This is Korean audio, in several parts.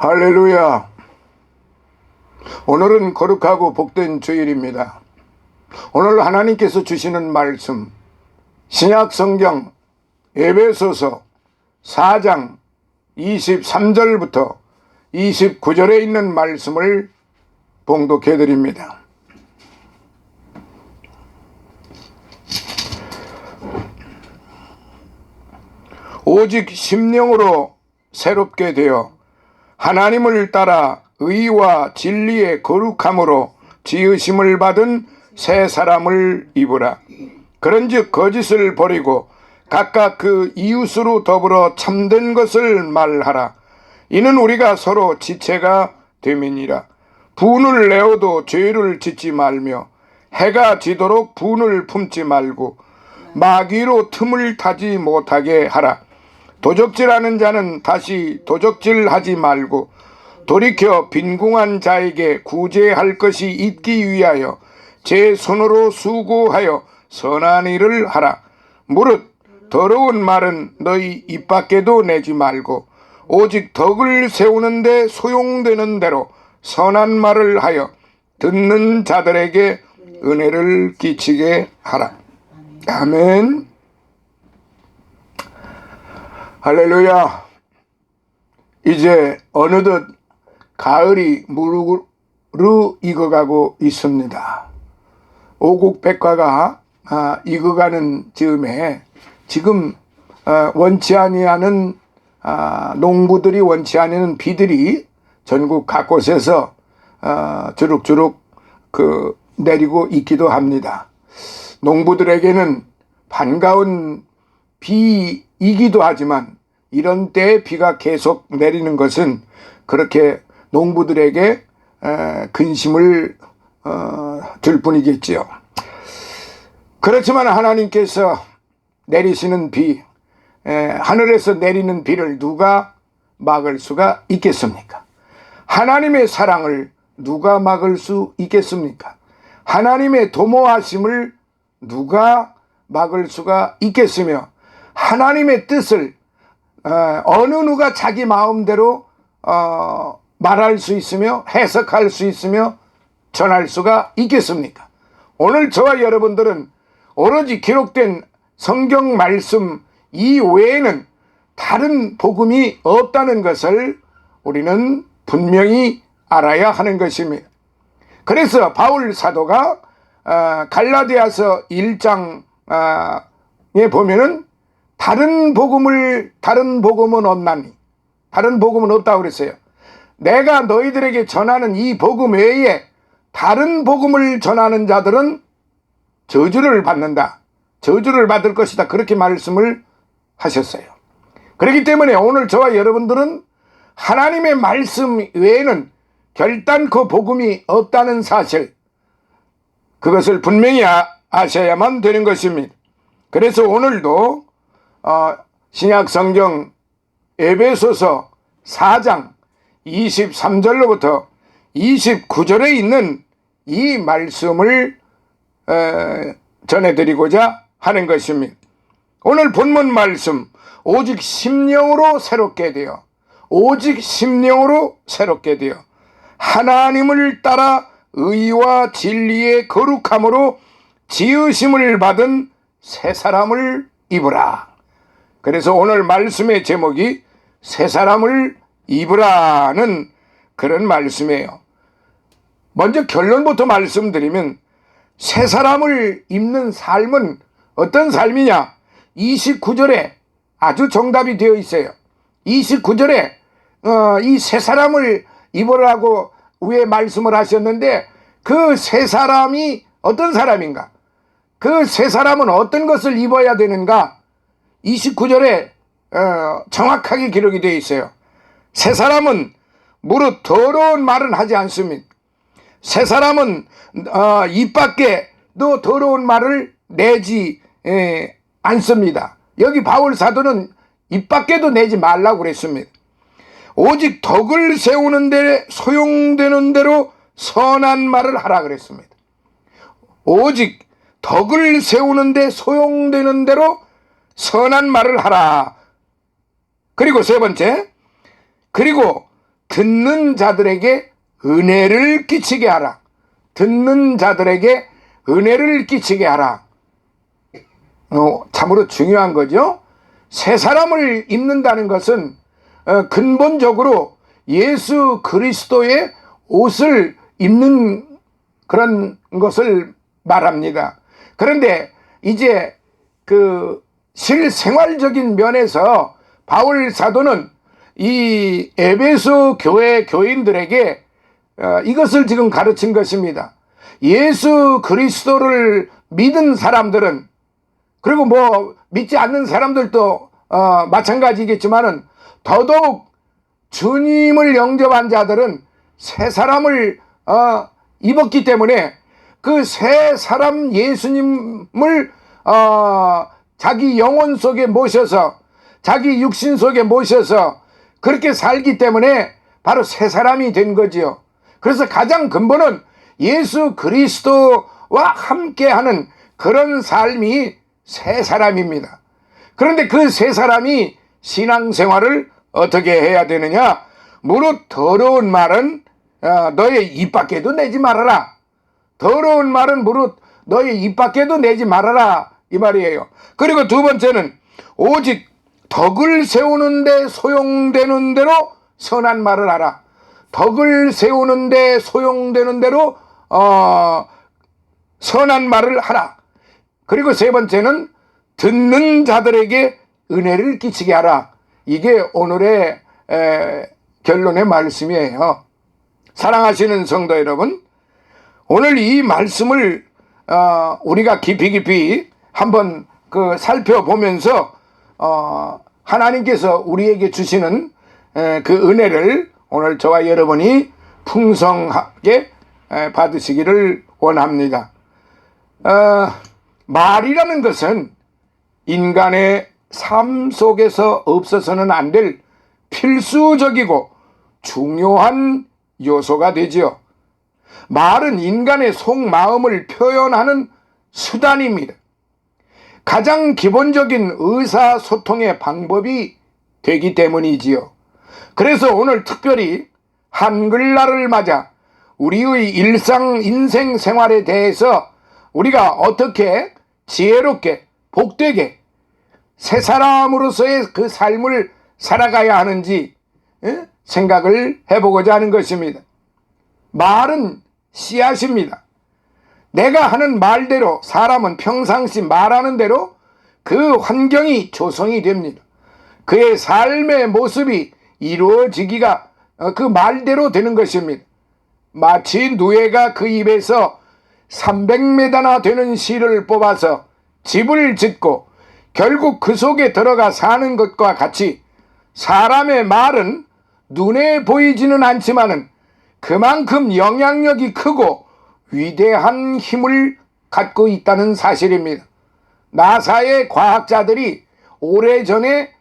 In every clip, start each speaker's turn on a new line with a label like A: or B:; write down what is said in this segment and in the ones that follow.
A: 할렐루야. 오늘은 거룩하고 복된 주일입니다. 오늘 하나님께서 주시는 말씀, 신약성경 에베소서 4장 23절부터 29절에 있는 말씀을 봉독해 드립니다. 오직 심령으로 새롭게 되어 하나님을 따라 의와 진리의 거룩함으로 지으심을 받은 새 사람을 입으라. 그런즉 거짓을 버리고 각각 그 이웃으로 더불어 참된 것을 말하라. 이는 우리가 서로 지체가 됨이니라. 분을 내어도 죄를 짓지 말며 해가 지도록 분을 품지 말고 마귀로 틈을 타지 못하게 하라. 도적질하는 자는 다시 도적질하지 말고 돌이켜 빈궁한 자에게 구제할 것이 있기 위하여 제 손으로 수고하여 선한 일을 하라. 무릇 더러운 말은 너희 입 밖에도 내지 말고 오직 덕을 세우는 데 소용되는 대로 선한 말을 하여 듣는 자들에게 은혜를 끼치게 하라. 아멘. 할렐루야. 이제 어느덧 가을이 무르르 익어가고 있습니다. 오곡백과가 익어가는 즈음에 지금 원치 아니하는 농부들이 원치 않는 비들이 전국 각곳에서 주룩주룩 내리고 있기도 합니다. 농부들에게는 반가운 비이기도 하지만 이런 때에 비가 계속 내리는 것은 그렇게 농부들에게 근심을 줄 뿐이겠지요. 그렇지만 하나님께서 내리시는 비, 하늘에서 내리는 비를 누가 막을 수가 있겠습니까? 하나님의 사랑을 누가 막을 수 있겠습니까? 하나님의 도모하심을 누가 막을 수가 있겠으며 하나님의 뜻을 어느 누가 자기 마음대로 말할 수 있으며 해석할 수 있으며 전할 수가 있겠습니까? 오늘 저와 여러분들은 오로지 기록된 성경 말씀 이외에는 다른 복음이 없다는 것을 우리는 분명히 알아야 하는 것입니다. 그래서 바울 사도가 갈라디아서 1장에 보면은 다른 복음은 없나니, 다른 복음은 없다고 그랬어요. 내가 너희들에게 전하는 이 복음 외에 다른 복음을 전하는 자들은 저주를 받는다, 저주를 받을 것이다, 그렇게 말씀을 하셨어요. 그렇기 때문에 오늘 저와 여러분들은 하나님의 말씀 외에는 결단코 복음이 없다는 사실, 그것을 분명히 아셔야만 되는 것입니다. 그래서 오늘도 신약성경 에베소서 4장 23절로부터 29절에 있는 이 말씀을 전해드리고자 하는 것입니다. 오늘 본문 말씀, 오직 심령으로 새롭게 되어, 오직 심령으로 새롭게 되어 하나님을 따라 의와 진리의 거룩함으로 지으심을 받은 새 사람을 입으라. 그래서 오늘 말씀의 제목이 새 사람을 입으라는 그런 말씀이에요. 먼저 결론부터 말씀드리면 새 사람을 입는 삶은 어떤 삶이냐? 29절에 아주 정답이 되어 있어요. 29절에 이 새 사람을 입으라고 위에 말씀을 하셨는데 그 새 사람이 어떤 사람인가? 그 새 사람은 어떤 것을 입어야 되는가? 29절에 정확하게 기록이 되어 있어요. 새 사람은 무릇 더러운 말은 하지 않습니다. 새 사람은 입 밖에도 더러운 말을 내지 않습니다. 여기 바울 사도는 입 밖에도 내지 말라고 그랬습니다. 오직 덕을 세우는 데 소용되는 대로 선한 말을 하라 그랬습니다. 오직 덕을 세우는 데 소용되는 대로 선한 말을 하라. 그리고 세 번째, 그리고 듣는 자들에게 은혜를 끼치게 하라. 듣는 자들에게 은혜를 끼치게 하라. 참으로 중요한 거죠. 새 사람을 입는다는 것은 근본적으로 예수 그리스도의 옷을 입는 그런 것을 말합니다. 그런데 이제 그 실생활적인 면에서 바울 사도는 이 에베소 교회 교인들에게 이것을 지금 가르친 것입니다. 예수 그리스도를 믿은 사람들은, 그리고 뭐 믿지 않는 사람들도 마찬가지겠지만은, 더더욱 주님을 영접한 자들은 새 사람을 입었기 때문에 그 새 사람 예수님을 자기 영혼 속에 모셔서, 자기 육신 속에 모셔서 그렇게 살기 때문에 바로 새 사람이 된 거지요. 그래서 가장 근본은 예수 그리스도와 함께하는 그런 삶이 새 사람입니다. 그런데 그 새 사람이 신앙생활을 어떻게 해야 되느냐? 무릇 더러운 말은 너의 입 밖에도 내지 말아라. 더러운 말은 무릇 너의 입 밖에도 내지 말아라, 이 말이에요. 그리고 두 번째는 오직 덕을 세우는데 소용되는 대로 선한 말을 하라. 덕을 세우는데 소용되는 대로 선한 말을 하라. 그리고 세 번째는 듣는 자들에게 은혜를 끼치게 하라. 이게 오늘의 결론의 말씀이에요. 사랑하시는 성도 여러분, 오늘 이 말씀을 우리가 깊이 한번 살펴보면서 하나님께서 우리에게 주시는 그 은혜를 오늘 저와 여러분이 풍성하게 받으시기를 원합니다. 말이라는 것은 인간의 삶 속에서 없어서는 안 될 필수적이고 중요한 요소가 되지요. 말은 인간의 속마음을 표현하는 수단입니다. 가장 기본적인 의사소통의 방법이 되기 때문이지요. 그래서 오늘 특별히 한글날을 맞아 우리의 인생 생활에 대해서 우리가 어떻게 지혜롭게 복되게 새 사람으로서의 그 삶을 살아가야 하는지 생각을 해보고자 하는 것입니다. 말은 씨앗입니다. 내가 하는 말대로 사람은 평상시 말하는 대로 그 환경이 조성이 됩니다. 그의 삶의 모습이 이루어지기가 그 말대로 되는 것입니다. 마치 누에가 그 입에서 300m나 되는 실을 뽑아서 집을 짓고 결국 그 속에 들어가 사는 것과 같이 사람의 말은 눈에 보이지는 않지만은 그만큼 영향력이 크고 위대한 힘을 갖고 있다는 사실입니다. 나사의 과학자들이 오래전에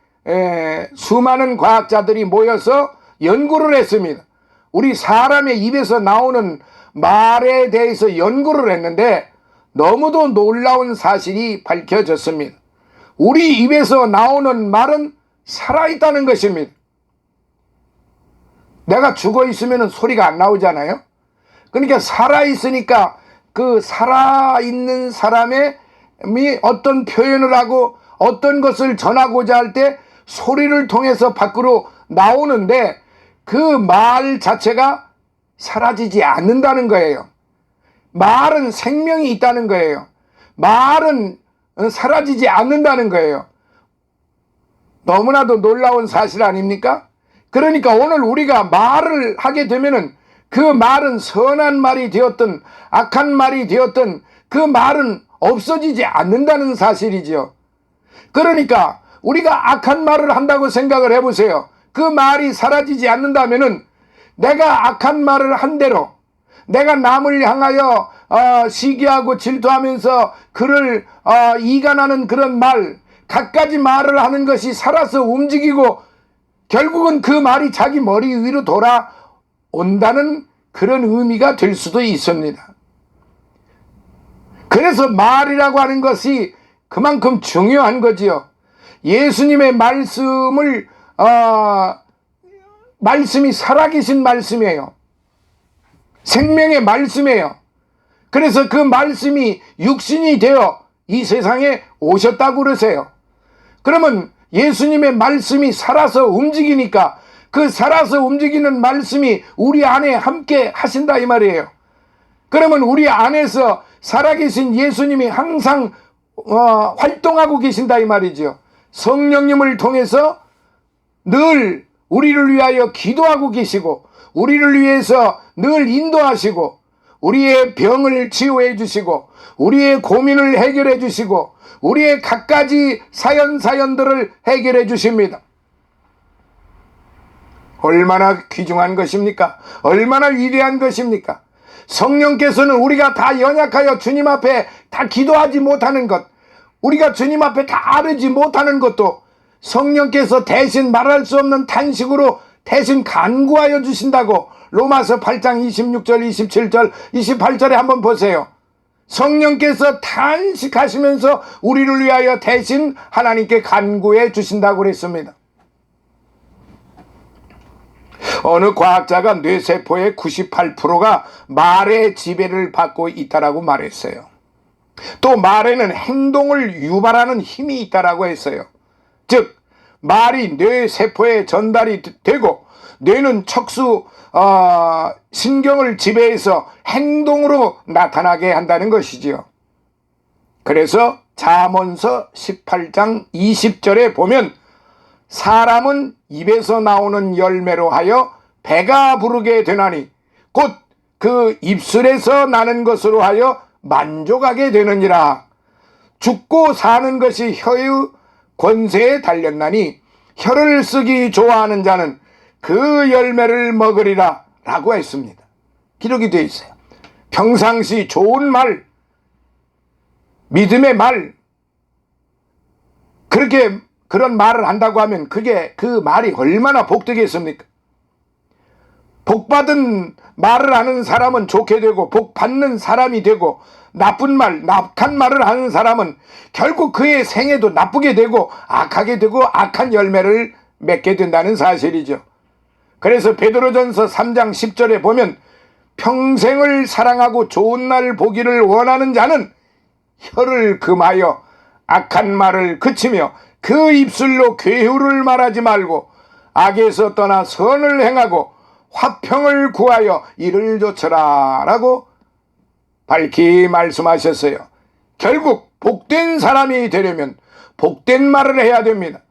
A: 수많은 과학자들이 모여서 연구를 했습니다. 우리 사람의 입에서 나오는 말에 대해서 연구를 했는데 너무도 놀라운 사실이 밝혀졌습니다. 우리 입에서 나오는 말은 살아있다는 것입니다. 내가 죽어 있으면 소리가 안 나오잖아요. 그러니까 살아있으니까 그 살아있는 사람이 어떤 표현을 하고 어떤 것을 전하고자 할 때 소리를 통해서 밖으로 나오는데 그 말 자체가 사라지지 않는다는 거예요. 말은 생명이 있다는 거예요. 말은 사라지지 않는다는 거예요. 너무나도 놀라운 사실 아닙니까? 그러니까 오늘 우리가 말을 하게 되면은 그 말은 선한 말이 되었든 악한 말이 되었든 그 말은 없어지지 않는다는 사실이죠. 그러니까 우리가 악한 말을 한다고 생각을 해보세요. 그 말이 사라지지 않는다면은 내가 악한 말을 한 대로 내가 남을 향하여 시기하고 질투하면서 그를 이간하는 그런 말, 갖가지 말을 하는 것이 살아서 움직이고 결국은 그 말이 자기 머리 위로 돌아온다는 그런 의미가 될 수도 있습니다. 그래서 말이라고 하는 것이 그만큼 중요한 거지요. 예수님의 말씀을 말씀이 살아계신 말씀이에요. 생명의 말씀이에요. 그래서 그 말씀이 육신이 되어 이 세상에 오셨다고 그러세요. 그러면 예수님의 말씀이 살아서 움직이니까 그 살아서 움직이는 말씀이 우리 안에 함께 하신다 이 말이에요. 그러면 우리 안에서 살아계신 예수님이 항상 활동하고 계신다 이 말이죠. 성령님을 통해서 늘 우리를 위하여 기도하고 계시고 우리를 위해서 늘 인도하시고 우리의 병을 치유해 주시고 우리의 고민을 해결해 주시고 우리의 갖가지 사연들을 해결해 주십니다. 얼마나 귀중한 것입니까? 얼마나 위대한 것입니까? 성령께서는 우리가 다 연약하여 주님 앞에 다 기도하지 못하는 것, 우리가 주님 앞에 다 아뢰지 못하는 것도 성령께서 대신 말할 수 없는 탄식으로 대신 간구하여 주신다고 로마서 8장 26절, 27절, 28절에 한번 보세요. 성령께서 탄식하시면서 우리를 위하여 대신 하나님께 간구해 주신다고 그랬습니다. 어느 과학자가 뇌세포의 98%가 말의 지배를 받고 있다라고 말했어요. 또 말에는 행동을 유발하는 힘이 있다라고 했어요. 즉 말이 뇌세포에 전달이 되고 뇌는 척수 신경을 지배해서 행동으로 나타나게 한다는 것이지요. 그래서 잠언서 18장 20절에 보면 사람은 입에서 나오는 열매로 하여 배가 부르게 되나니 곧 그 입술에서 나는 것으로 하여 만족하게 되느니라. 죽고 사는 것이 혀의 권세에 달렸나니 혀를 쓰기 좋아하는 자는 그 열매를 먹으리라 라고 했습니다. 기록이 되어 있어요. 평상시 좋은 말, 믿음의 말, 그런 말을 한다고 하면 그 말이 얼마나 복되겠습니까? 복받은 말을 하는 사람은 좋게 되고 복받는 사람이 되고 나쁜 말, 낙한 말을 하는 사람은 결국 그의 생애도 나쁘게 되고 악하게 되고 악한 열매를 맺게 된다는 사실이죠. 그래서 베드로전서 3장 10절에 보면 평생을 사랑하고 좋은 날 보기를 원하는 자는 혀를 금하여 악한 말을 그치며 그 입술로 괴후를 말하지 말고 악에서 떠나 선을 행하고 화평을 구하여 이를 좇으라 라고 밝히 말씀하셨어요. 결국 복된 사람이 되려면 복된 말을 해야 됩니다.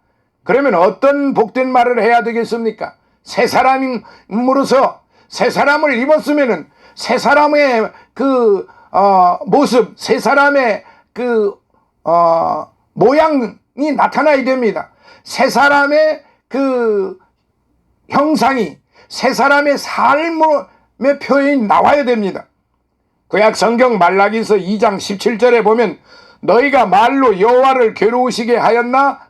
A: 그러면 어떤 복된 말을 해야 되겠습니까? 새 사람으로서 새 사람을 입었으면은 새 사람의 그 모습, 새 사람의 그 모양이 나타나야 됩니다. 새 사람의 그 형상이 새 사람의 삶의 표현이 나와야 됩니다. 구약 성경 말라기서 2장 17절에 보면 너희가 말로 여호와를 괴로우시게 하였나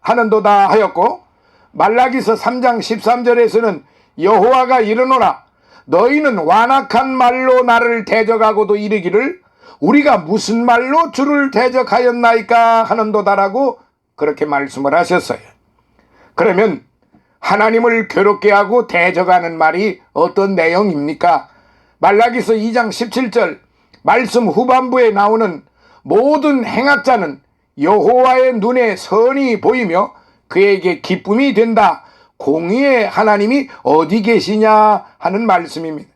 A: 하는도다 하였고 말라기서 3장 13절에서는 여호와가 이르노라 너희는 완악한 말로 나를 대적하고도 이르기를 우리가 무슨 말로 주를 대적하였나이까 하는도다라고 그렇게 말씀을 하셨어요. 그러면 하나님을 괴롭게 하고 대적하는 말이 어떤 내용입니까? 말라기서 2장 17절 말씀 후반부에 나오는 모든 행악자는 여호와의 눈에 선이 보이며 그에게 기쁨이 된다. 공의의 하나님이 어디 계시냐 하는 말씀입니다.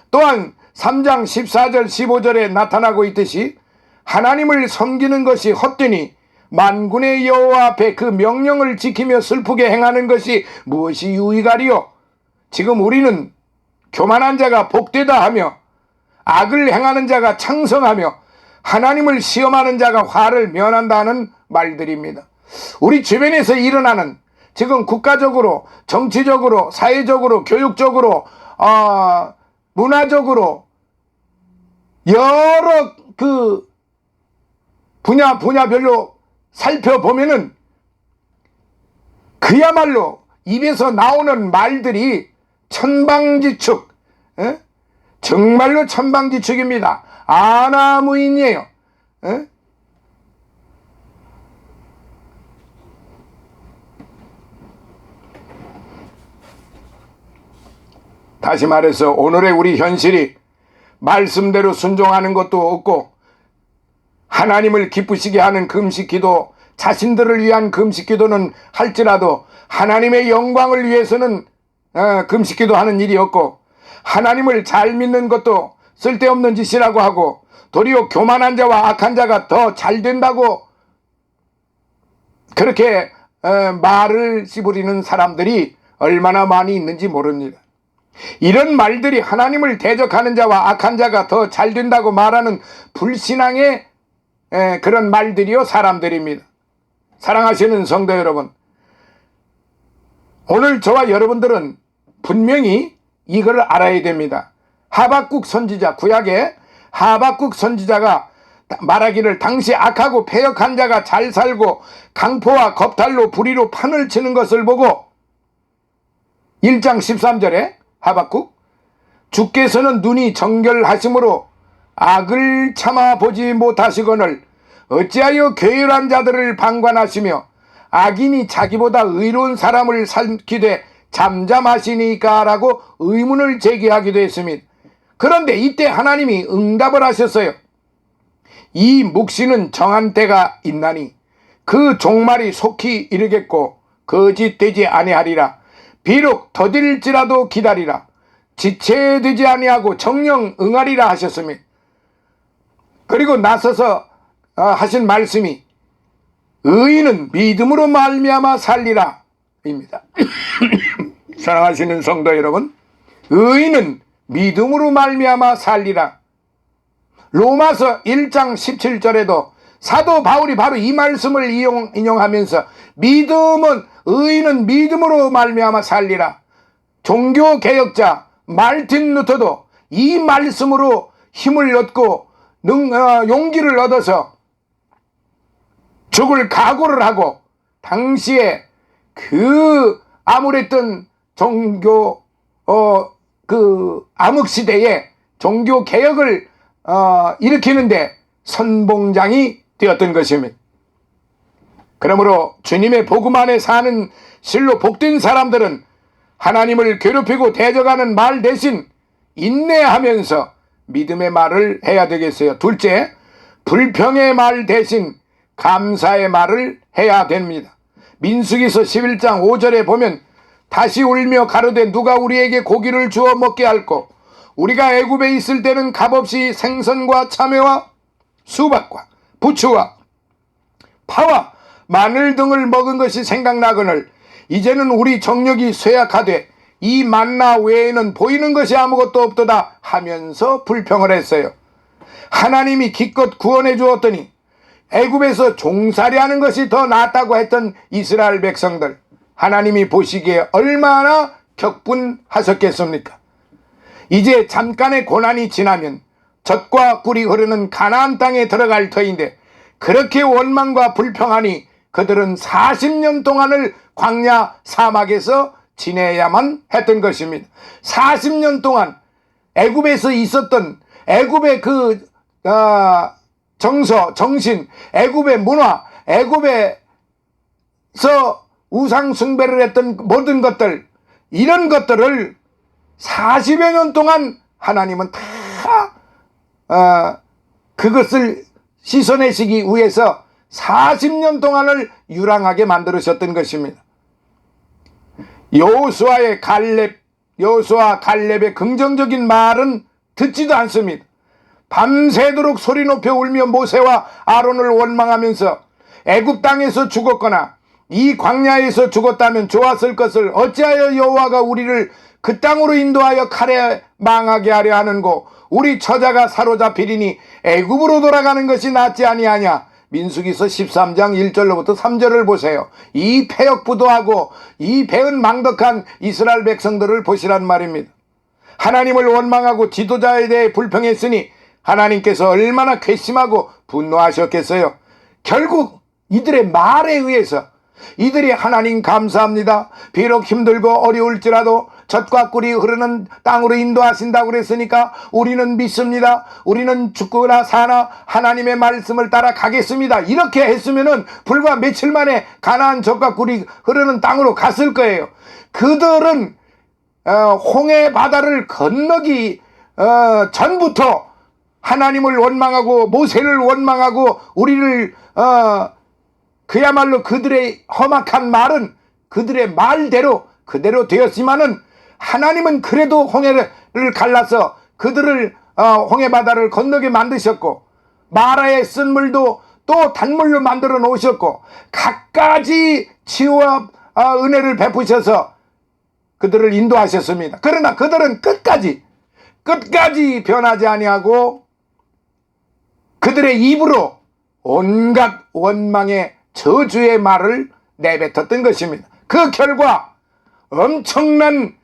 A: 또한 3장 14절 15절에 나타나고 있듯이 하나님을 섬기는 것이 헛되니 만군의 여호와 앞에 그 명령을 지키며 슬프게 행하는 것이 무엇이 유익하리요? 지금 우리는 교만한 자가 복되다 하며 악을 행하는 자가 창성하며 하나님을 시험하는 자가 화를 면한다는 말들입니다. 우리 주변에서 일어나는 지금 국가적으로 정치적으로 사회적으로 교육적으로 문화적으로 여러 그 분야별로 살펴보면은 그야말로 입에서 나오는 말들이 천방지축, 정말로 천방지축입니다. 아나무인이에요. 다시 말해서 오늘의 우리 현실이 말씀대로 순종하는 것도 없고 하나님을 기쁘시게 하는 금식기도, 자신들을 위한 금식기도는 할지라도 하나님의 영광을 위해서는 금식기도 하는 일이 없고, 하나님을 잘 믿는 것도 쓸데없는 짓이라고 하고, 도리어 교만한 자와 악한 자가 더 잘 된다고 그렇게 말을 씨부리는 사람들이 얼마나 많이 있는지 모릅니다. 이런 말들이 하나님을 대적하는 자와 악한 자가 더 잘 된다고 말하는 불신앙의 그런 말들이요, 사람들입니다. 사랑하시는 성도 여러분, 오늘 저와 여러분들은 분명히 이걸 알아야 됩니다. 하박국 선지자, 구약의 하박국 선지자가 말하기를 당시 악하고 패역한 자가 잘 살고 강포와 겁탈로 불의로 판을 치는 것을 보고 1장 13절에 하박국, 주께서는 눈이 정결하심으로 악을 참아보지 못하시거늘 어찌하여 괴열한 자들을 방관하시며 악인이 자기보다 의로운 사람을 삼키되 잠잠하시니까 라고 의문을 제기하기도 했습니다. 그런데 이때 하나님이 응답을 하셨어요. 이 묵시는 정한 때가 있나니 그 종말이 속히 이르겠고 거짓되지 아니하리라. 비록 더딜지라도 기다리라. 지체되지 아니하고 정령 응하리라 하셨습니다. 그리고 나서서 하신 말씀이 의인은 믿음으로 말미암아 살리라 입니다. 사랑하시는 성도 여러분, 의인은 믿음으로 말미암아 살리라. 로마서 1장 17절에도 사도 바울이 바로 이 말씀을 인용하면서 의인은 믿음으로 말미암아 살리라. 종교개혁자 말틴 루터도 이 말씀으로 힘을 얻고 용기를 얻어서 죽을 각오를 하고 당시에 그 암울했던 종교 암흑시대에 종교개혁을 일으키는데 선봉장이 되었던 것입니다. 그러므로 주님의 복음 안에 사는 실로 복된 사람들은 하나님을 괴롭히고 대적하는 말 대신 인내하면서 믿음의 말을 해야 되겠어요. 둘째, 불평의 말 대신 감사의 말을 해야 됩니다. 민수기서 11장 5절에 보면 다시 울며 가로되 누가 우리에게 고기를 주어 먹게 할꼬. 우리가 애굽에 있을 때는 값없이 생선과 참외와 수박과 부추와 파와 마늘 등을 먹은 것이 생각나거늘 이제는 우리 정력이 쇠약하되 이 만나 외에는 보이는 것이 아무것도 없도다 하면서 불평을 했어요. 하나님이 기껏 구원해 주었더니 애굽에서 종살이하는 것이 더 낫다고 했던 이스라엘 백성들, 하나님이 보시기에 얼마나 격분하셨겠습니까? 이제 잠깐의 고난이 지나면 젖과 꿀이 흐르는 가나안 땅에 들어갈 터인데 그렇게 원망과 불평하니 그들은 40년 동안을 광야 사막에서 지내야만 했던 것입니다. 40년 동안 애굽에서 있었던 애굽의 정신, 애굽의 문화, 애굽에서 우상 숭배를 했던 모든 것들, 이런 것들을 40여 년 동안 하나님은 다 그것을 씻어내시기 위해서 40년 동안을 유랑하게 만들으셨던 것입니다. 여호수아 갈렙의 긍정적인 말은 듣지도 않습니다. 밤새도록 소리 높여 울며 모세와 아론을 원망하면서 애굽 땅에서 죽었거나 이 광야에서 죽었다면 좋았을 것을 어찌하여 여호와가 우리를 그 땅으로 인도하여 칼에 망하게 하려 하는고 우리 처자가 사로잡히리니 애굽으로 돌아가는 것이 낫지 아니하냐. 민수기서 13장 1절로부터 3절을 보세요. 이 패역부도하고 이 배은망덕한 이스라엘 백성들을 보시란 말입니다. 하나님을 원망하고 지도자에 대해 불평했으니 하나님께서 얼마나 괘씸하고 분노하셨겠어요. 결국 이들의 말에 의해서 이들이 하나님 감사합니다. 비록 힘들고 어려울지라도 젖과 꿀이 흐르는 땅으로 인도하신다고 그랬으니까 우리는 믿습니다. 우리는 죽거나 사나 하나님의 말씀을 따라 가겠습니다. 이렇게 했으면은 불과 며칠 만에 가나안 젖과 꿀이 흐르는 땅으로 갔을 거예요. 그들은 홍해 바다를 건너기 전부터 하나님을 원망하고 모세를 원망하고 우리를 그야말로 그들의 험악한 말은 그들의 말대로 그대로 되었지만은 하나님은 그래도 홍해를 갈라서 그들을 홍해 바다를 건너게 만드셨고 마라의 쓴물도 또 단물로 만들어 놓으셨고 갖가지 치유와 은혜를 베푸셔서 그들을 인도하셨습니다. 그러나 그들은 끝까지 변하지 아니하고 그들의 입으로 온갖 원망의 저주의 말을 내뱉었던 것입니다. 그 결과 엄청난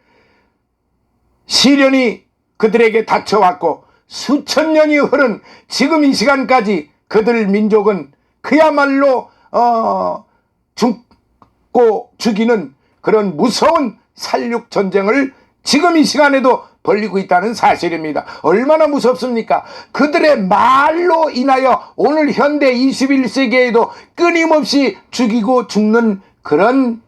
A: 시련이 그들에게 닥쳐왔고 수천 년이 흐른 지금 이 시간까지 그들 민족은 그야말로 죽고 죽이는 그런 무서운 살육 전쟁을 지금 이 시간에도 벌이고 있다는 사실입니다. 얼마나 무섭습니까? 그들의 말로 인하여 오늘 현대 21세기에도 끊임없이 죽이고 죽는 그런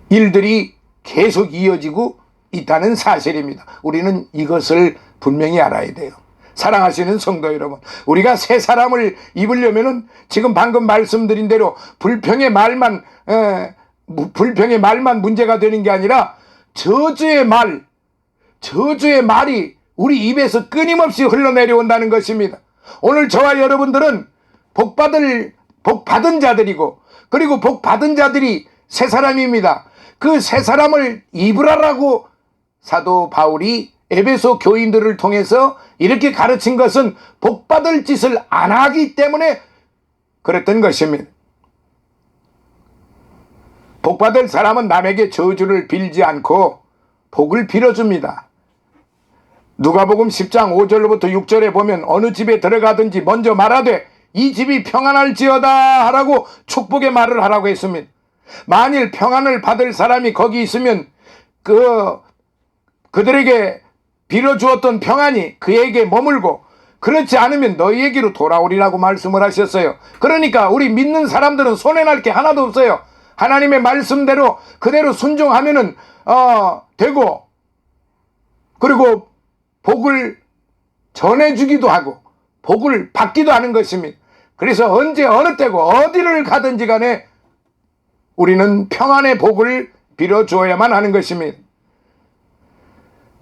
A: 일들이 계속 이어지고 있다는 사실입니다. 우리는 이것을 분명히 알아야 돼요. 사랑하시는 성도 여러분, 우리가 새 사람을 입으려면은 지금 방금 말씀드린 대로 불평의 말만 문제가 되는 게 아니라 저주의 말이 우리 입에서 끊임없이 흘러내려온다는 것입니다. 오늘 저와 여러분들은 복 받은 자들이고 그리고 복 받은 자들이 새 사람입니다. 그 새 사람을 입으라라고 사도 바울이 에베소 교인들을 통해서 이렇게 가르친 것은 복 받을 짓을 안 하기 때문에 그랬던 것입니다. 복 받을 사람은 남에게 저주를 빌지 않고 복을 빌어줍니다. 누가복음 10장 5절로부터 6절에 보면 어느 집에 들어가든지 먼저 말하되 이 집이 평안할지어다 하라고 축복의 말을 하라고 했습니다. 만일 평안을 받을 사람이 거기 있으면 그들에게 빌어주었던 평안이 그에게 머물고 그렇지 않으면 너희에게로 돌아오리라고 말씀을 하셨어요. 그러니까 우리 믿는 사람들은 손해날 게 하나도 없어요. 하나님의 말씀대로 그대로 순종하면은 되고 그리고 복을 전해주기도 하고 복을 받기도 하는 것입니다. 그래서 언제 어느 때고 어디를 가든지 간에 우리는 평안의 복을 빌어주어야만 하는 것입니다.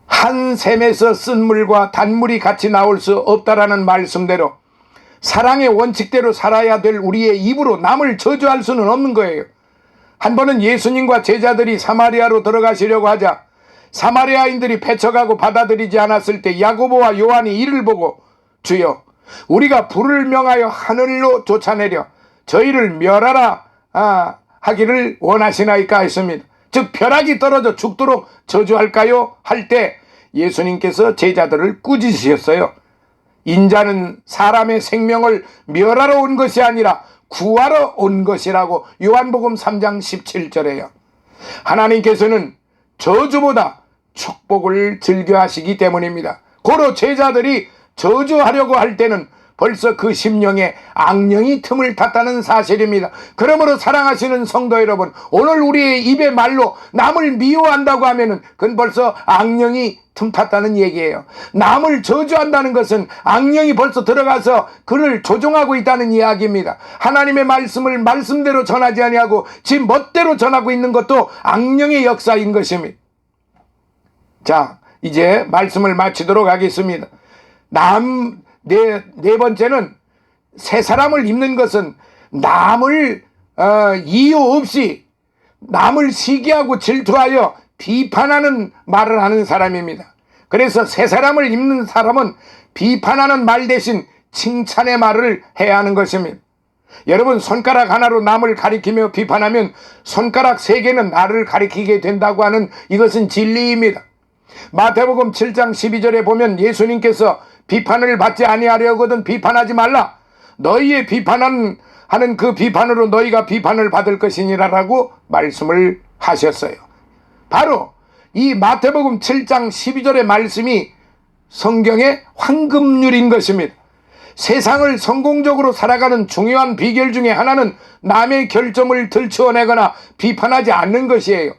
A: 한 샘에서 쓴물과 단물이 같이 나올 수 없다라는 말씀대로 사랑의 원칙대로 살아야 될 우리의 입으로 남을 저주할 수는 없는 거예요. 한 번은 예수님과 제자들이 사마리아로 들어가시려고 하자 사마리아인들이 배척하고 받아들이지 않았을 때 야고보와 요한이 이를 보고 주여 우리가 불을 명하여 하늘로 쫓아내려 저희를 멸하라 하기를 원하시나이까 했습니다. 즉 벼락이 떨어져 죽도록 저주할까요? 할 때 예수님께서 제자들을 꾸짖으셨어요. 인자는 사람의 생명을 멸하러 온 것이 아니라 구하러 온 것이라고 요한복음 3장 17절에요. 하나님께서는 저주보다 축복을 즐겨하시기 때문입니다. 고로 제자들이 저주하려고 할 때는 벌써 그 심령에 악령이 틈을 탔다는 사실입니다. 그러므로 사랑하시는 성도 여러분, 오늘 우리의 입의 말로 남을 미워한다고 하면은 그건 벌써 악령이 틈 탔다는 얘기예요. 남을 저주한다는 것은 악령이 벌써 들어가서 그를 조종하고 있다는 이야기입니다. 하나님의 말씀을 말씀대로 전하지 아니하고 지 멋대로 전하고 있는 것도 악령의 역사인 것입니다. 자, 이제 말씀을 마치도록 하겠습니다. 네 번째는 새 사람을 입는 것은 남을 이유 없이 남을 시기하고 질투하여 비판하는 말을 하는 사람입니다. 그래서 새 사람을 입는 사람은 비판하는 말 대신 칭찬의 말을 해야 하는 것입니다. 여러분, 손가락 하나로 남을 가리키며 비판하면 손가락 3개는 나를 가리키게 된다고 하는 이것은 진리입니다. 마태복음 7장 12절에 보면 예수님께서 비판을 받지 아니하려거든 비판하지 말라. 너희의 비판하는 그 비판으로 너희가 비판을 받을 것이니라라고 말씀을 하셨어요. 바로 이 마태복음 7장 12절의 말씀이 성경의 황금률인 것입니다. 세상을 성공적으로 살아가는 중요한 비결 중에 하나는 남의 결점을 들추어내거나 비판하지 않는 것이에요.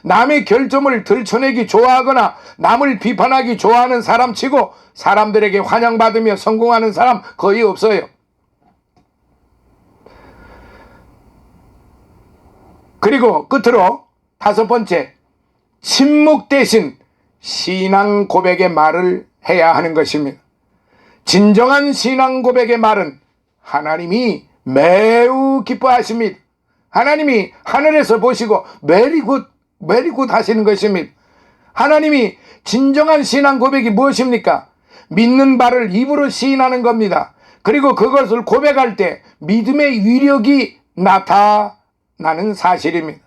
A: 남의 결점을 들춰내기 좋아하거나 남을 비판하기 좋아하는 사람 치고 사람들에게 환영받으며 성공하는 사람 거의 없어요. 그리고 끝으로 5번째, 침묵 대신 신앙 고백의 말을 해야 하는 것입니다. 진정한 신앙 고백의 말은 하나님이 매우 기뻐하십니다. 하나님이 하늘에서 보시고 메리굿 하시는 것입니다. 하나님이 진정한 신앙 고백이 무엇입니까? 믿는 바를 입으로 시인하는 겁니다. 그리고 그것을 고백할 때 믿음의 위력이 나타나는 사실입니다.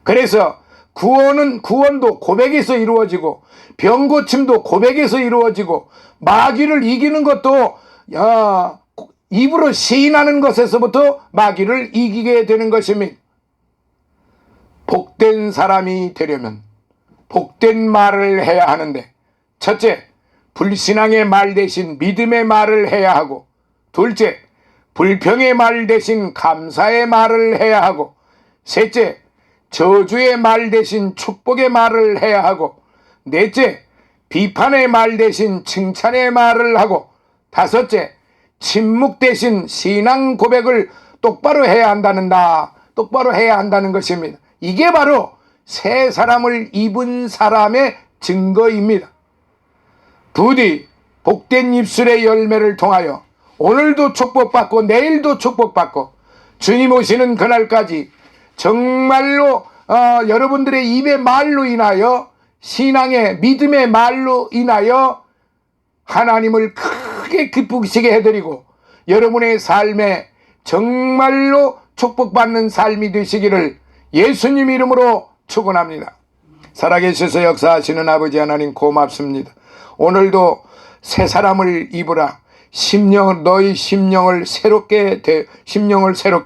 A: 그래서 구원도 고백에서 이루어지고 병고침도 고백에서 이루어지고 마귀를 이기는 것도 입으로 시인하는 것에서부터 마귀를 이기게 되는 것입니다. 복된 사람이 되려면 복된 말을 해야 하는데, 첫째, 불신앙의 말 대신 믿음의 말을 해야 하고, 둘째, 불평의 말 대신 감사의 말을 해야 하고, 셋째, 저주의 말 대신 축복의 말을 해야 하고, 넷째, 비판의 말 대신 칭찬의 말을 하고, 다섯째, 침묵 대신 신앙 고백을 똑바로 해야 한다는 것입니다. 이게 바로 새 사람을 입은 사람의 증거입니다. 부디 복된 입술의 열매를 통하여 오늘도 축복받고 내일도 축복받고 주님 오시는 그날까지 정말로 여러분들의 입의 말로 인하여, 신앙의 믿음의 말로 인하여 하나님을 크게 기쁘시게 해드리고 여러분의 삶에 정말로 축복받는 삶이 되시기를 예수님 이름으로 축원합니다. 살아계셔서 역사하시는 아버지 하나님 고맙습니다. 오늘도 새 사람을 입으라. 너희 심령을 새롭게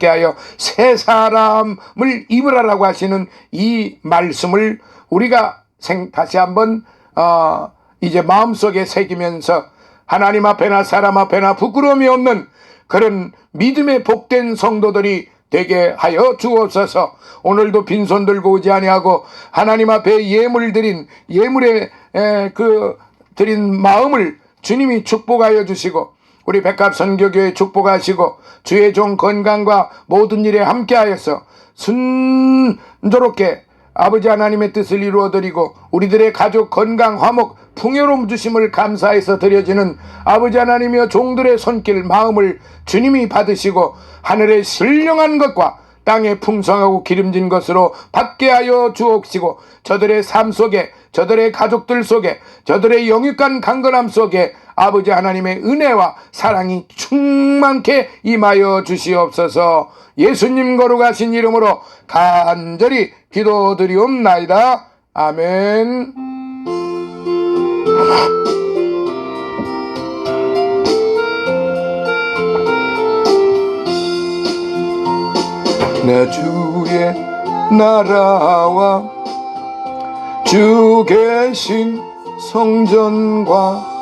A: 하여 새 사람을 입으라라고 하시는 이 말씀을 우리가 다시 한번 이제 마음속에 새기면서 하나님 앞에나 사람 앞에나 부끄러움이 없는 그런 믿음의 복된 성도들이 되게 하여 주옵소서. 오늘도 빈손 들고 오지 아니하고 하나님 앞에 예물에 드린 마음을 주님이 축복하여 주시고 우리 백합선교교회 축복하시고 주의 종 건강과 모든 일에 함께하여서 순조롭게 아버지 하나님의 뜻을 이루어드리고 우리들의 가족 건강 화목 풍요로움 주심을 감사해서 드려지는 아버지 하나님이여 종들의 손길 마음을 주님이 받으시고 하늘의 신령한 것과 땅에 풍성하고 기름진 것으로 받게 하여 주옵시고 저들의 삶 속에 저들의 가족들 속에 저들의 영육간 강건함 속에 아버지 하나님의 은혜와 사랑이 충만케 임하여 주시옵소서. 예수님 거룩하신 이름으로 간절히 기도드리옵나이다. 아멘. 내 주의 나라와 주 계신 성전과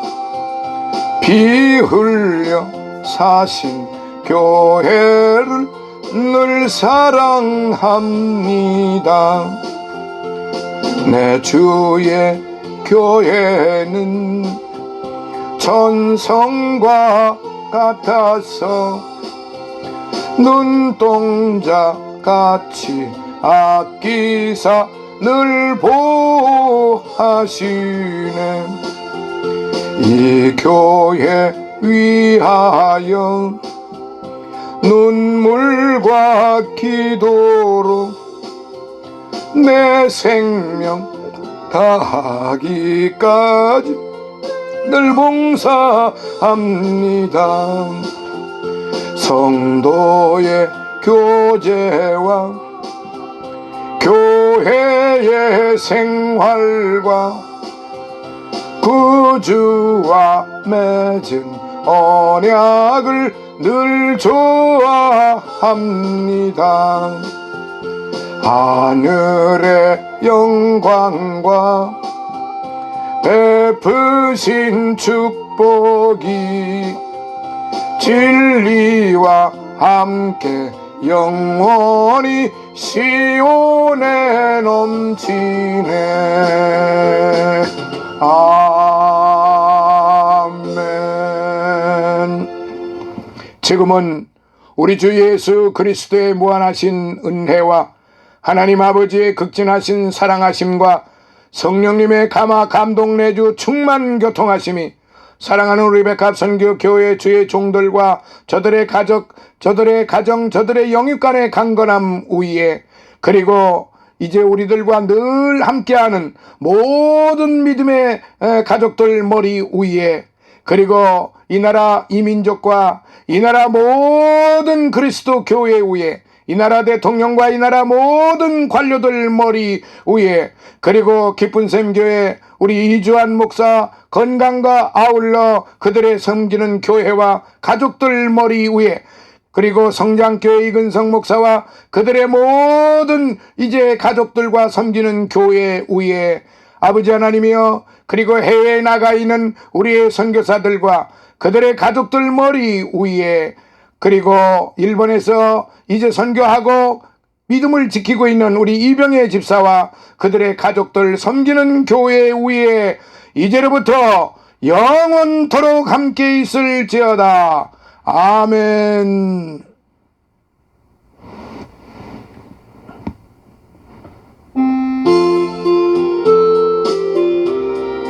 A: 피 흘려 사신 교회를 늘 사랑합니다. 내 주의 교회는 천성과 같아서 눈동자 같이 아끼사 늘 보호하시네. 이 교회 위하여 눈물과 기도로 내 생명 다하기까지 늘 봉사합니다. 성도의 교제와 교회의 생활과 구주와 맺은 언약을 늘 좋아합니다. 하늘의 영광과 베푸신 축복이 진리와 함께 영원히 시온에 넘치네. 아멘. 지금은 우리 주 예수 그리스도의 무한하신 은혜와 하나님 아버지의 극진하신 사랑하심과 성령님의 감화 감동 내주 충만 교통하심이 사랑하는 우리 백합 선교 교회 주의 종들과 저들의 가족, 저들의 가정, 저들의 영육간의 강건함 위에, 그리고 이제 우리들과 늘 함께하는 모든 믿음의 가족들 머리 위에, 그리고 이 나라 이 민족과 이 나라 모든 그리스도 교회 위에, 이 나라 대통령과 이 나라 모든 관료들 머리 위에, 그리고 깊은 샘 교회 우리 이주환 목사 건강과 아울러 그들의 섬기는 교회와 가족들 머리 위에, 그리고 성장교회 이근성 목사와 그들의 모든 이제 가족들과 섬기는 교회 위에 아버지 하나님이여, 그리고 해외에 나가 있는 우리의 선교사들과 그들의 가족들 머리 위에, 그리고 일본에서 이제 선교하고 믿음을 지키고 있는 우리 이병의 집사와 그들의 가족들 섬기는 교회 위에 이제로부터 영원토록 함께 있을지어다. 아멘.